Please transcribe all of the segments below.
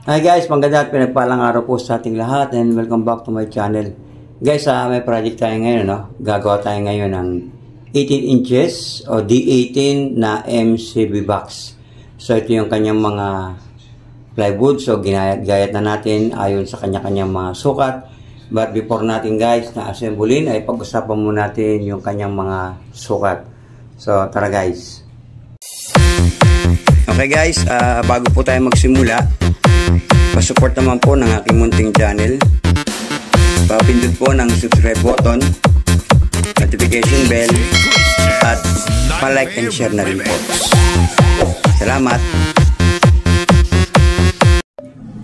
Hi guys, maganda at pinagpalang araw po sa ating lahat and welcome back to my channel. Guys, may project tayo ngayon, no? Gagawa tayo ngayon ng 18 inches o D18 na MCB box. So ito yung kanyang mga plywood. So ginayat na natin ayon sa kanya-kanyang mga sukat. But before natin guys na assemblein ay pag-usapan muna natin yung kanyang mga sukat. So tara guys. Okay guys, bago po tayo magsimula, pa-support naman po ng aking munting channel. Pa-pindot po ng subscribe button, notification bell, at pa-like and share na rin po. Salamat!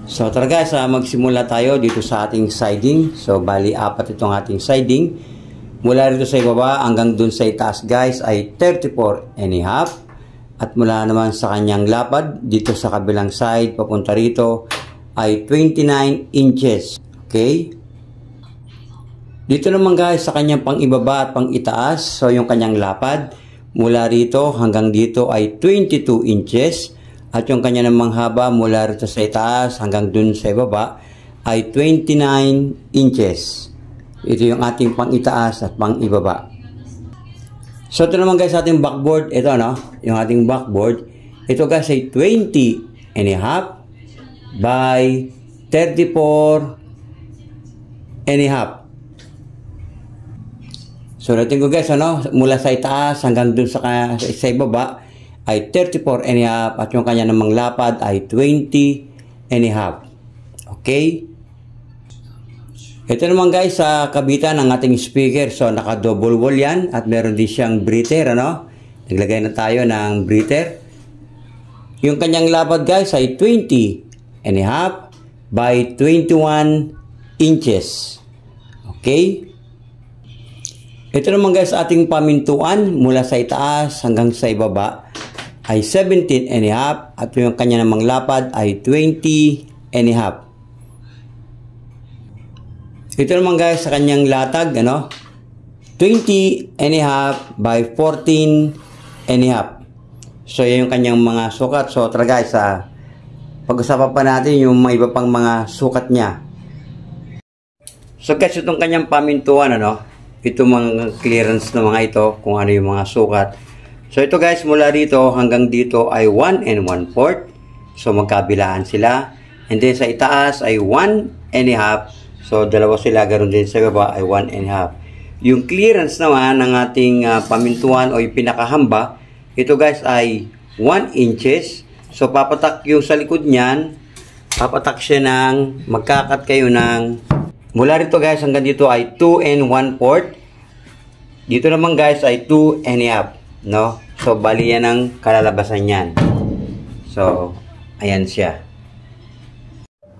So tara guys, magsimula tayo dito sa ating siding. So bali 4 itong ating siding. Mula rito sa ibaba hanggang dun sa itaas guys ay 34.5. At mula naman sa kanyang lapad dito sa kabilang side papunta rito ay 29 inches. Okay? Dito naman guys sa kanyang pang ibaba at pang itaas, so yung kanyang lapad mula rito hanggang dito ay 22 inches. At yung kanya namang haba mula rito sa itaas hanggang dun sa ibaba ay 29 inches. Ito yung ating pang itaas at pang ibaba. So ito naman guys ating backboard, ito no, yung ating backboard, ito guys ay 20.5 by 34.5. So natin ko guys ano, mula sa itaas hanggang dun sa ibaba ay 34.5 at yung kanya namang lapad ay 20.5. Okay? Ito naman guys sa kabitan ng ating speaker. So naka double wall yan at meron din siyang breather, ano? Naglagay na tayo ng breather. Yung kanyang lapad guys ay 20.5 by 21 inches. Okay? Ito naman guys ating pamintuan mula sa itaas hanggang sa ibaba ay 17.5 at yung kanya namang lapad ay 20.5. Ito naman guys sa kanyang latag, ano? 20.5 by 14.5. So yun yung kanyang mga sukat. So tara guys, pag-usapan pa natin yung mga iba pang mga sukat niya. So guys, itong kanyang pamintuan, ano? Ito mga clearance na mga ito, kung ano yung mga sukat. So ito guys, mula rito hanggang dito ay 1 1/4. So magkabilaan sila. And then sa itaas ay 1.5. So, dalawa sila, ganoon din sa baba ay 1.5. Yung clearance naman ng ating pamintuan o yung pinakahamba, ito guys ay 1 inches. So, papatak yung sa likod niyan, papatak siya ng, magkakat kayo ng, mula rito guys hanggang dito ay 2 1/4. Dito naman guys ay 2.5, no? So, bali yan ang kalalabasan niyan. So, ayan siya.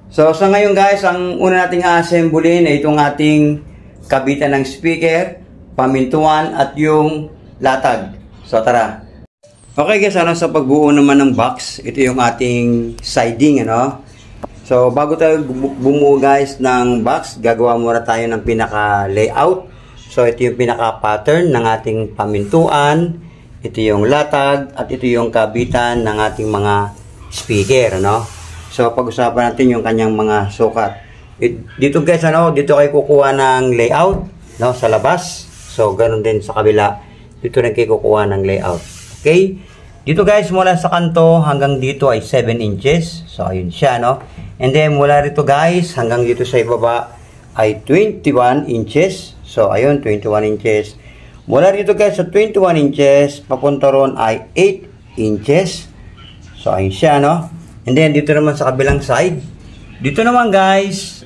So, sa ngayon guys, ang una nating assemblein ay itong ating kabitan ng speaker, pamintuan, at yung latag. So, tara. Okay guys, ano, sa pagbuo naman ng box, ito yung ating siding, ano. So, bago tayo bumuo guys ng box, gagawa muna tayo ng pinaka-layout. So, ito yung pinaka-pattern ng ating pamintuan, ito yung latag, at ito yung kabitan ng ating mga speaker, ano. So, pag-usapan natin yung kanyang mga sukat. Dito guys, ano, dito kayo kukuha ng layout, no, sa labas. So, ganun din sa kabila. Dito rin kayo kukuha ng layout. Okay? Dito guys, mula sa kanto hanggang dito ay 7 inches. So, ayun siya, no. And then, mula rito guys, hanggang dito sa ibaba ay 21 inches. So, ayun, 21 inches. Mula rito guys, sa 21 inches, papunta ron ay 8 inches. So, ayun siya, no. And then, dito naman sa kabilang side. Dito naman guys,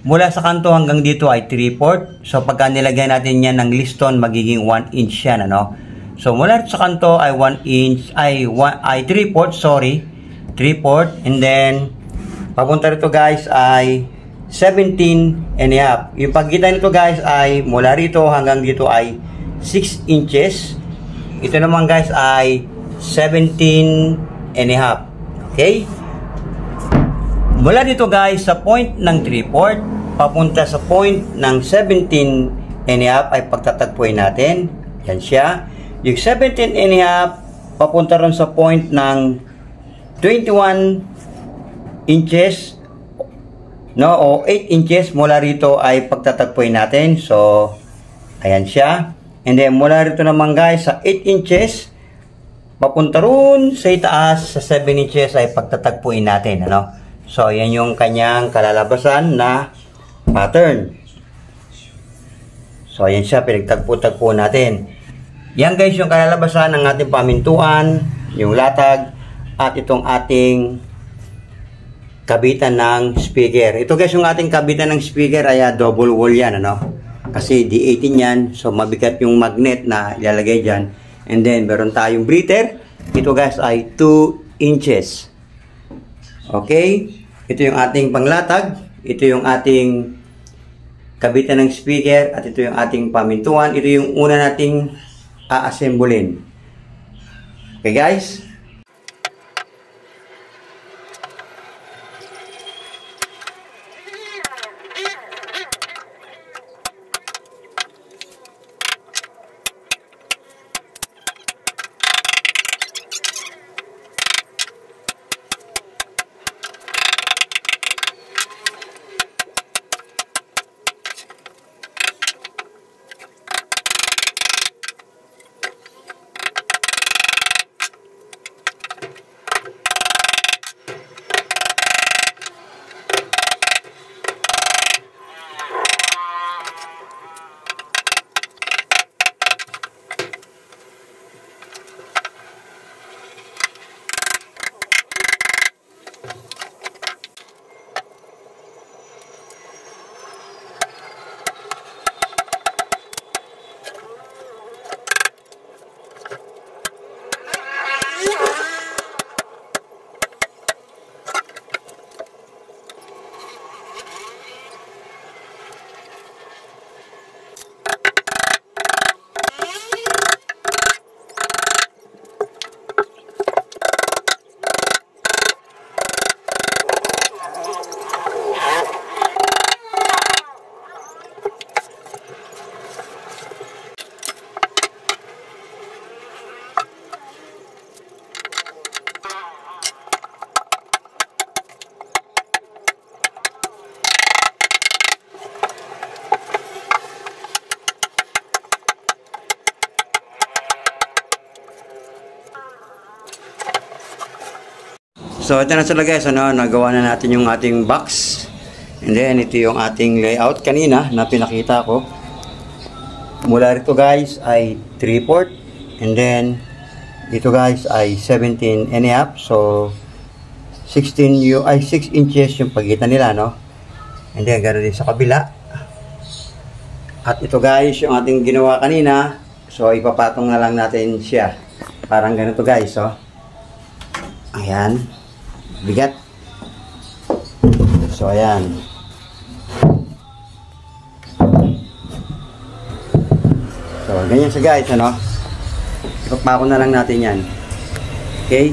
mula sa kanto hanggang dito ay 3/4. So, pagka nilagay natin yan ng liston, magiging 1 inch yan, ano? So, mula sa kanto ay 1 inch, ay 3/4, sorry. 3/4. And then, papunta rito guys ay 17.5. Yung pagitan nito guys ay mula rito hanggang dito ay 6 inches. Ito naman guys ay 17.5. Okay? Mula dito guys sa point ng 3/4 papunta sa point ng 17.5 ay pagtatagpuin natin. Yan siya. Yung 17.5 papunta ron sa point ng 21 inches, no, o 8 inches mula rito ay pagtatagpuin natin. So, ayan siya. And then, mula rito naman guys, sa 8 inches, papunta ron sa itaas, sa 7 inches ay pagtatagpuin natin, ano. So, ayan yung kanyang kalalabasan na pattern. So, ayan siya, pinagtagpo-tagpo natin. Yan guys, yung kalalabasan ng ating pamintuan, yung latag, at itong ating kabitan ng speaker. Ito guys, yung ating kabitan ng speaker ay double wall yan, ano? Kasi D18 yan, so mabigat yung magnet na ilalagay dyan. And then, meron tayong breather. Ito guys ay 2 inches. Okay? Ito yung ating panglatag. Ito yung ating kabitan ng speaker. At ito yung ating pamintuan. Ito yung una nating a-assemblein. Okay guys? So, ito na sila guys, ano, nagawa na natin yung ating box. And then, ito yung ating layout kanina na pinakita ko. Mula rito guys ay 3/4. And then, dito guys ay 17.5. So, 6 inches yung pagitan nila, no? And then, ganoon din sa kabila. At ito guys, yung ating ginawa kanina. So, ipapatong na lang natin siya. Parang ganito guys, oh. Ayan. Bigat. So, ayan. So, ganyan siya guys, ano? Ipapako na lang natin yan. Okay?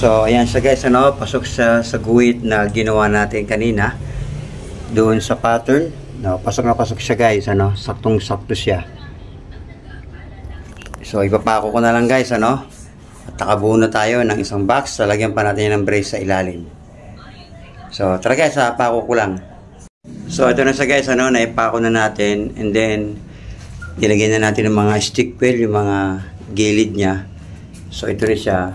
So, ayan siya guys, ano, pasok sa guhit na ginawa natin kanina doon sa pattern. No, pasok na pasok siya guys, ano, saktong-sakto siya. So, ipapako ko na lang guys, ano. At nakabuo na tayo ng isang box. Lalagyan pa natin ng brace sa ilalim. So, tara guys, pako ko lang. So, ito na siya guys, ano, naipako na natin. And then, nilagyan na natin ng mga stick wheel, yung mga gilid niya. So, ito rin siya.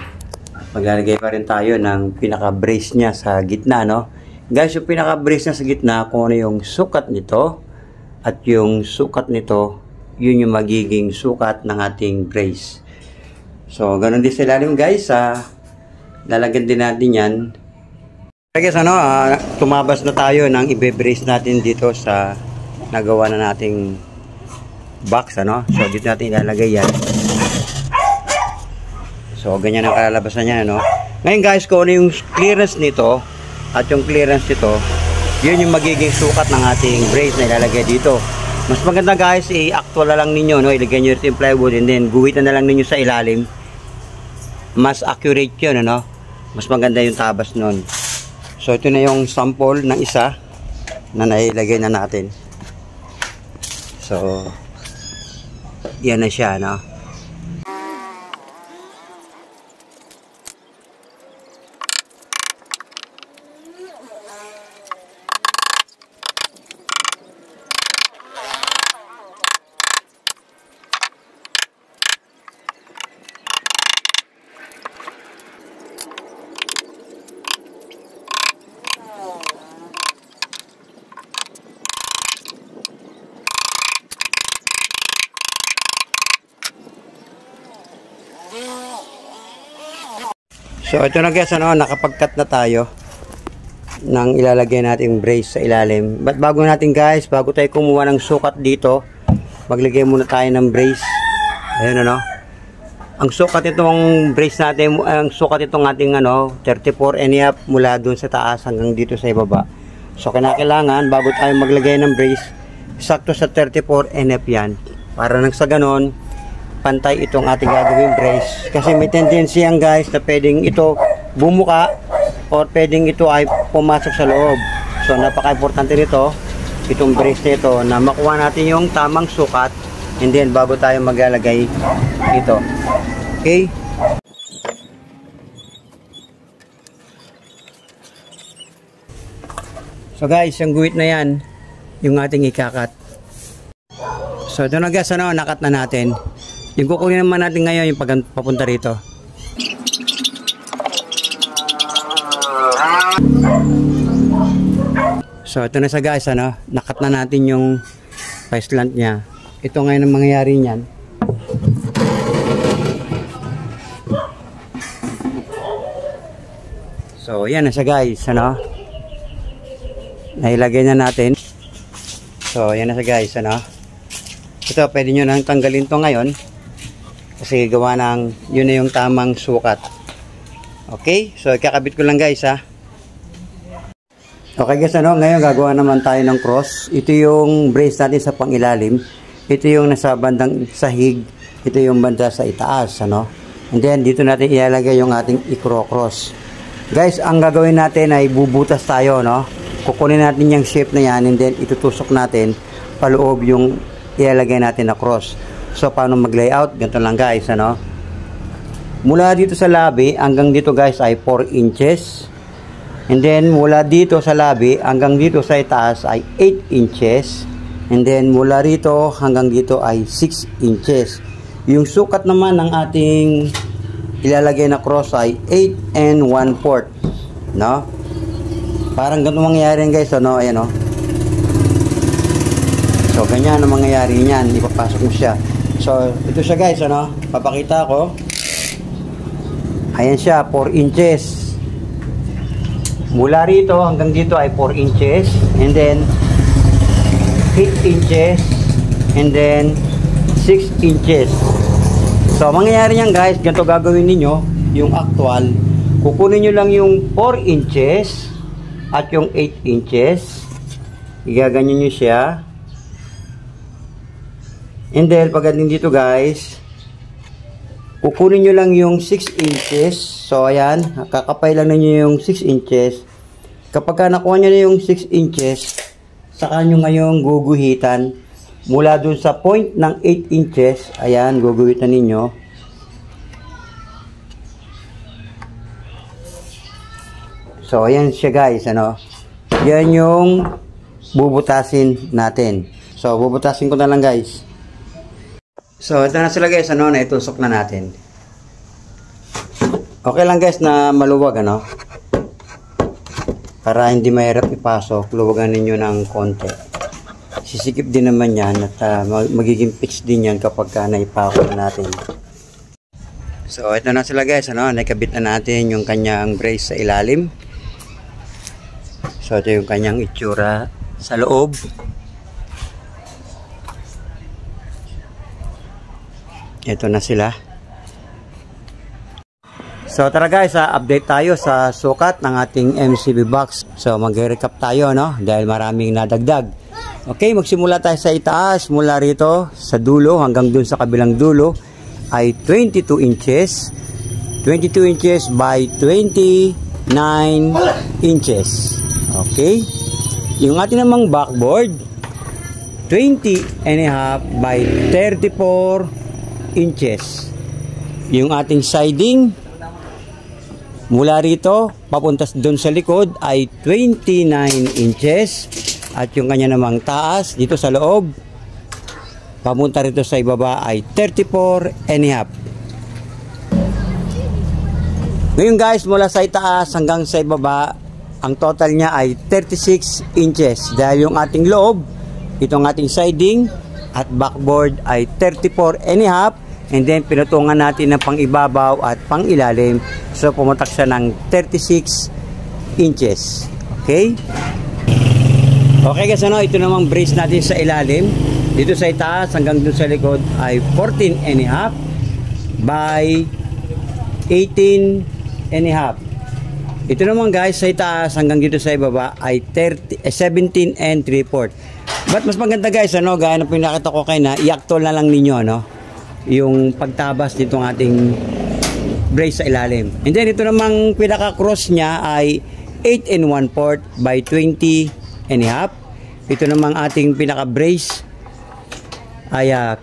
Maglalagay pa rin tayo ng pinaka-brace niya sa gitna, no? Guys, yung pinaka-brace niya sa gitna, kung ano yung sukat nito at yung sukat nito, yun yung magiging sukat ng ating brace. So, ganun din sa ilalim, guys. Lalagyan din natin yan. Okay, guys, ano, tumabas na tayo ng ibe-brace natin dito sa nagawa na nating box, ano? So, dito natin ilalagay yan. So, ganyan ang kalalabasan niya, no? Ngayon guys, kung ano yung clearance nito at yung clearance nito, yun yung magiging sukat ng ating brace na ilalagay dito. Mas maganda guys, i-actual na lang ninyo, no? Ilagay nyo yung plywood and then guhitan na lang ninyo sa ilalim. Mas accurate yun, ano? Mas maganda yung tabas nun. So ito na yung sample ng isa na nailagay na natin. So yan na siya, no? So ito na guys, ano, nakapag-cut na tayo ng ilalagay nating brace sa ilalim. But bago natin guys, bago tayo kumuha ng sukat dito, maglagay muna tayo ng brace. Ayun, ano. Ang sukat itong brace natin, ang sukat itong ating 34 and a half mula dun sa taas hanggang dito sa ibaba. So kinakailangan bago tayo maglagay ng brace, sakto sa 34 and a half yan. Para nang sa ganon, pantay itong ating gagawing brace. Kasi may tendency yan guys na pwedeng ito bumuka or pwedeng ito ay pumasok sa loob. So napaka-importante nito, itong brace nito, na makuha natin yung tamang sukat and then bago tayo maglalagay ito. Okay? So guys, yung guhit na yan, yung ating ikakat. So ito na guys, nakat na natin. Yung kukunin naman natin ngayon yung papunta rito. So ito na sa guys, nakat na natin yung slant niya. Ito ngayon ang mangyayari niyan. So yan na sa guys, nailagay na natin. So yan na sa guys, ito pwede nyo nang tanggalin to ngayon. Kasi gawa ng, yun na yung tamang sukat. Okay? So, ikakabit ko lang guys, ha. Okay guys, ngayon gagawa naman tayo ng cross. Ito yung brace natin sa pangilalim. Ito yung nasa bandang sahig. Ito yung banda sa itaas, And then, dito natin ilalagay yung ating i-cross. Guys, ang gagawin natin ay bubutas tayo, Kukunin natin yung shape na yan and then itutusok natin paloob yung ilalagay natin na cross. So, paano mag-layout? Ganito lang guys, Mula dito sa labi, hanggang dito guys ay 4 inches. And then, mula dito sa labi, hanggang dito sa itaas ay 8 inches. And then, mula rito hanggang dito ay 6 inches. Yung sukat naman ng ating ilalagay na cross ay 8 and 1/4. Parang ganito mangyayari guys, Ayan, So, ganyan ang mangyayari niyan. Ipapasok mo siya. So, ito siya guys, papakita ko. Ayan siya, 4 inches. Mula rito hanggang dito ay 4 inches. And then, 8 inches. And then, 6 inches. So, mangyayari niyan guys, ganito gagawin ninyo, yung actual. Kukunin nyo lang yung 4 inches at yung 8 inches. Igaganyan nyo siya. And then, pagdating dito guys, kukunin nyo lang yung 6 inches. So, ayan, kakapay lang ninyo yung 6 inches. Kapag nakuha nyo na yung 6 inches, saka nyo ngayong guguhitan. Mula dun sa point ng 8 inches, ayan, guguhitan ninyo. So, ayan siya guys, Yan yung bubutasin natin. So, bubutasin ko na lang guys. So, ito na sila guys, naitusok na natin. Okay lang guys na maluwag, Para hindi mahirap ipasok, luwagan ninyo ng konti. Sisikip din naman yan at magiging pitch din yan kapag naipako na natin. So, ito na sila guys, nakabit na natin yung kanyang brace sa ilalim. So, ito yung kanyang itsura sa loob. Ito na sila. So tara guys, update tayo sa sukat ng ating MCB box. So mag-recap tayo, no? Dahil maraming nadagdag. Okay, magsimula tayo sa itaas. Mula rito sa dulo hanggang dun sa kabilang dulo ay 22 inches. 22 inches by 29 inches. Okay. Yung ating namang backboard, 20.5 by 34 inches. Yung ating siding, mula rito, papunta doon sa likod ay 29 inches. At yung kanya namang taas, dito sa loob, papunta rito sa ibaba ay 34.5. Ngayon guys, mula sa itaas hanggang sa ibaba, ang total niya ay 36 inches. Dahil yung ating loob, itong ating siding at backboard ay 34.5. And then pinutungan natin ng pang-ibabaw at pang-ilalim. So pumutak siya ng 36 inches. Okay? Okay guys, ano, ito namang brace natin sa ilalim. Dito sa itaas hanggang dun sa likod ay 14.5 by 18.5. Ito naman guys, sa itaas hanggang dito sa ibaba ay 17 and 3/4. But mas maganda guys, ano, gaya na pinakita ko kayo na i-actual na lang ninyo, no? Yung pagtabas nitong ating brace sa ilalim. And then ito namang pinaka-cross niya ay 8 and 1/4 by 20.5. Ito namang ating pinaka-brace ay 8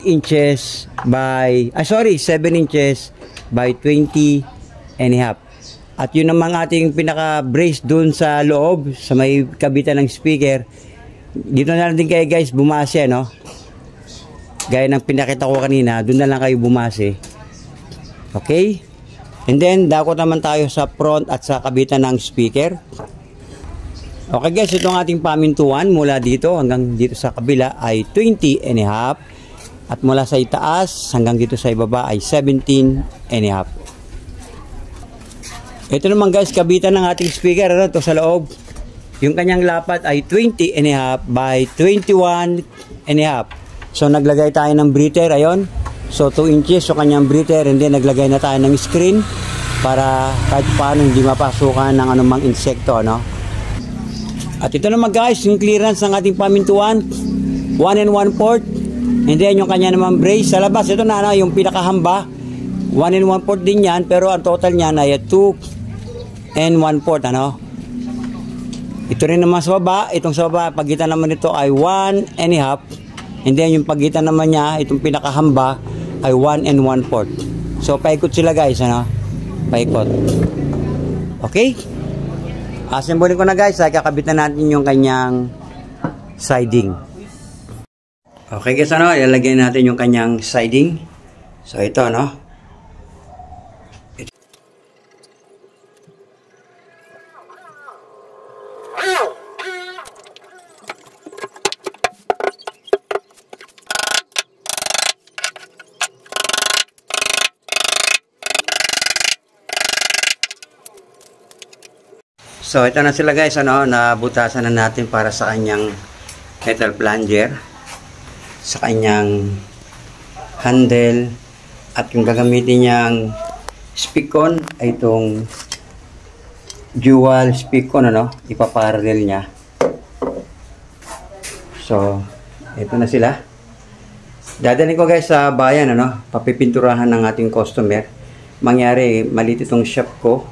inches by 7 inches by 20.5. At yun namang ating pinaka-brace dun sa loob, sa may kabitan ng speaker. Dito na lang din kayo guys bumase, no? Gaya ng pinakita ko kanina, dun na lang kayo bumase. Okay? And then, dako naman tayo sa front at sa kabitan ng speaker. Okay guys, itong ating pamintuan mula dito hanggang dito sa kabila ay 20.5. At mula sa itaas hanggang dito sa ibaba ay 17.5. Ito naman guys, kabitan ng ating speaker, ano, ito sa loob. Yung kanyang lapat ay 20.5 by 21.5. So naglagay tayo ng breather, ayon. So 2 inches so kanyang breather, and then naglagay na tayo ng screen para kahit paano hindi mapasukan ng anumang insekto, no? At ito naman guys, yung clearance ng ating pamintuan, 1 and 1/4. And then yung kanya naman brace sa labas, ito na, no, yung pinakahamba, 1 and 1/4 din yan, pero ang total niyan ay 2 and 1/4, ano? Ito rin naman sa baba, itong sa baba, pagitan naman nito ay 1.5. And then yung pagitan naman niya, itong pinakahamba ay 1 and 1/4. So paikot sila guys, ano? Paikot. Okay? Assemble ko na guys, ay kakabitan natin yung kanyang siding. Okay guys, ano? Ilalagay natin yung kanyang siding. So ito, no? So ito na sila guys, ano, nabutasan na natin para sa kanyang metal plunger, sa kanyang handle, at yung gagamitin niyang speakon ay itong dual speakon, ano, ipaparallel niya. So ito na sila. Dadalhin ko guys sa bayan, ano, papipinturahan ng ating customer. Mangyari maliit itong shop ko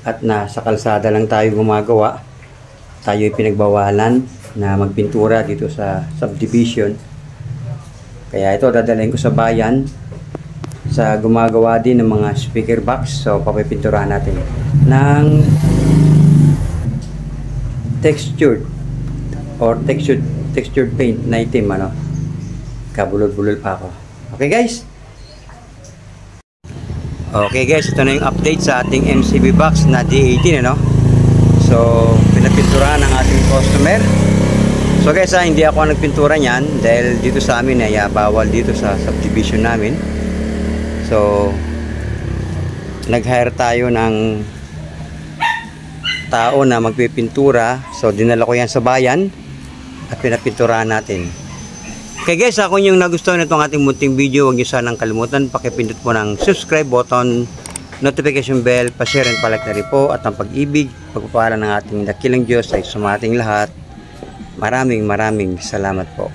at nasa kalsada lang tayo gumagawa. Tayo ay pinagbawalan na magpintura dito sa subdivision. Kaya ito dadalhin ko sa bayan, sa gumagawa din ng mga speaker box. So papipinturahan natin ng textured or textured paint na itim, ano. Kabulol-bulol pa ako. Okay guys? Okay guys, ito na yung update sa ating MCB box na D18, ano. So pinapinturahan ng ating customer. So guys, hindi ako nagpintura niyan dahil dito sa amin ay bawal dito sa subdivision namin. So nag-hire tayo ng tao na magpipintura. So dinala ko yan sa bayan at pinapinturahan natin. Okay guys, kung yung nagustuhan itong ating munting video, huwag niyo sanang kalimutan pakipindot po ng subscribe button notification bell, pa-share and palike na rin po, at ang pag-ibig, pagpapala ng ating dakilang Diyos ay sumating lahat. Maraming salamat po.